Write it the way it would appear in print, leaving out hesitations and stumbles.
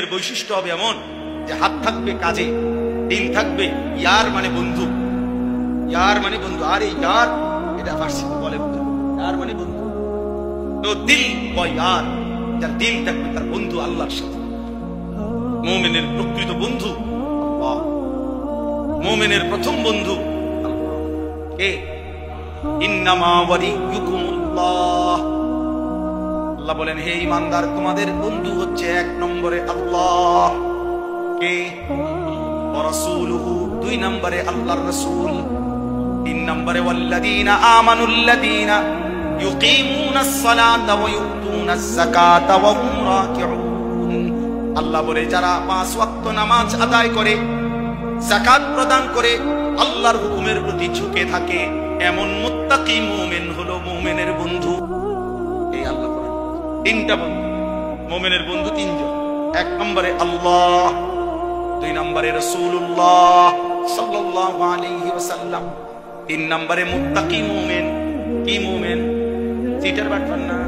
এর বৈশিষ্ট্য হবে এমন যে হাত থাকবে কাজে, দিল থাকবে ইয়ার মানে বন্ধু, ইয়ার মানে বন্ধু। আর এই ইয়ার এটা ফার্সিতে বলে ইয়ার মানে বন্ধু। তো দিল ইয়ার, যার দিল থাকবে তার বন্ধু আল্লাহর সাথে। মুমিনের প্রকৃত বন্ধু আল্লাহ, মুমিনের প্রথম বন্ধু আল্লাহ। কে? ইন্নামা ওয়ালিয়ুকুমুল্লাহ। আল্লাহ বলেন, হে ঈমানদার, তোমাদের বন্ধু হচ্ছে এক নম্বরে আল্লাহ। কে? ওয়া রাসূলুহু, দুই নম্বরে আল্লাহর রাসূল। তিন নম্বরে ওয়াল্লাযীনা আমানুল্লাযীনা ইউকিমুনাস সালাতা ওয়া ইউতুনাস যাকাতা ওয়া হুম রাকিউন। আল্লাহ বলে, যারা পাঁচ ওয়াক্ত নামাজ আদায় করে, যাকাত প্রদান করে, আল্লাহর হুকুমের প্রতি ঝুঁকে থাকে, এমন মুত্তাকি মুমিন হলো মুমিনের বন্ধু। এই আল্লাহ তিনটা বন্ধু, মুমিনের বন্ধু তিনজন। এক নম্বরে আল্লাহ, দুই নম্বরে রাসূলুল্লাহ সাল্লাল্লাহু আলাইহি ওয়াসাল্লাম, তিন নম্বরে মুত্তাকি মুমিন। কি মুমিন? সিটার বাটপার না।